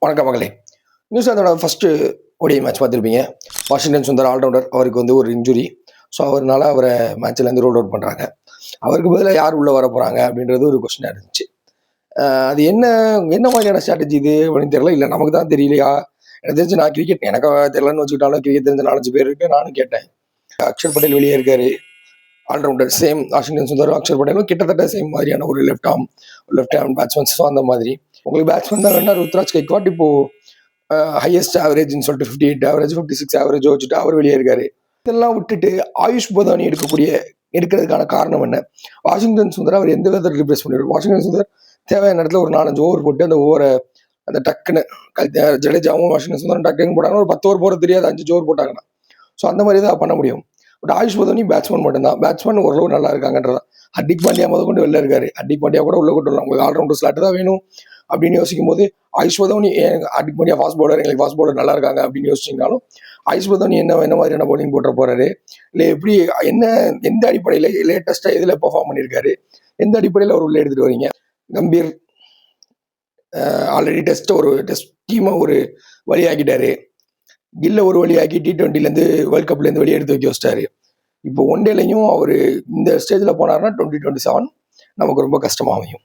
வணக்கம் மகளே. நியூசிலாந்தோட first ODI match பார்த்துருப்பீங்க. வாஷிங்டன் சுந்தர் ஆல்ரவுண்டர், அவருக்கு வந்து ஒரு இன்ஜுரி. ஸோ அவர்னால அவரை மேட்ச்லேருந்து ரோல் அவுட் பண்ணுறாங்க. அவருக்கு பதிலாக யார் உள்ளே வர போகிறாங்க அப்படின்றது ஒரு கொஸ்டினாக இருந்துச்சு. அது என்ன என்ன மாதிரியான ஸ்ட்ராட்டஜி இது அப்படின்னு தெரியல. இல்லை நமக்கு தான் தெரியலையா? எனக்கு தெரிஞ்சு நான் கிரிக்கெட் எனக்கு தெரியலன்னு வச்சுக்கிட்டாலும் கிரிக்கெட் தெரிஞ்ச 4-5 பேர் இருக்கு. நானும் கேட்டேன். அக்ஷர் பட்டேல் வெளியே இருக்காரு, ஆல்ரவுண்டர். சேம் வாஷிங்டன் சுந்தரும் அக்ஷர் பட்டேலும் கிட்டத்தட்ட சேம் மாதிரியான ஒரு லெஃப்ட் ஆர்ம் பேட்ஸ்மேன்ஸ். ஸோ அந்த மாதிரி உங்களுக்கு பேட்ஸ்மேன் தான் வேணா ருத்ராஜ் கைக்வாட் இப்போ ஹையஸ்ட் ஆவரேஜ்னு சொல்லிட்டு 58 ஆவரேஜ் 56 ஆவரேஜ் வச்சுட்டு அவர் வெளியே இருக்காரு. இதெல்லாம் விட்டுட்டு ஆயுஷ் பதானி எடுக்கிறதுக்கான காரணம் என்ன? வாஷிங்டன் சுந்தர் அவர் எந்த விதத்தில் ரிப்ளேஸ் பண்ணிடுவார்? வாஷிங்டன் சுந்தர் தேவையான இடத்துல ஒரு 4-5 ஓவர் போட்டு அந்த ஓவரை அந்த டக்குன்னு ஜடேஜாவும் வாஷிங்டன் சுந்தரம் டக்குன்னு போட்டாங்கன்னா ஒரு 10 ஓவர் போகிறது தெரியாது, 5 ஓவர் போட்டாங்கன்னா. ஸோ அந்த மாதிரி தான் பண்ண முடியும். பட் ஆயுஷ் பதானி பேட்ஸ்மேன் மட்டும்தான். பேட்ஸ்மேன் ஓரளவு நல்லா இருக்காங்கன்றதான். ஹர்திக் பாண்டியா கொண்டு வெளில இருக்காரு. ஹர்திக் பாண்டியா கூட உள்ள கொண்டு வரலாம். உங்களுக்கு ஆல்ரவுண்டர் ஸ்லாட் தான் வேணும் அப்படின்னு யோசிக்கும் போது ஆயுஷ் பதானி ஹர்திக் பாண்டியா ஃபாஸ்ட் பவுலர், எங்களுக்கு ஃபாஸ்ட் பவுலர் நல்லா இருக்காங்க அப்படின்னு யோசிச்சிங்கனாலும் ஆயுஷ் பதானி என்ன மாதிரியான பவுலிங் போட்டு போறாரு, இல்லை எப்படி எந்த அடிப்படையில் லேட்டஸ்ட்டாக எதில் பெர்ஃபார்ம் பண்ணியிருக்காரு, எந்த அடிப்படையில் அவர் உள்ளே எடுத்துகிட்டு வரீங்க? கம்பீர் ஆல்ரெடி டெஸ்ட் டீமை ஒரு வழியாக்கிட்டாரு. கில்ல ஒரு வழியாக்கி T20லேருந்து வேர்ல்ட் கப்லேருந்து வெளியே எடுத்து வைக்க வச்சிட்டாரு. இப்போ ஒன் டேலையும் அவர் இந்த ஸ்டேஜில் போனார்னா 2027 நமக்கு ரொம்ப கஷ்டமாக அமையும்.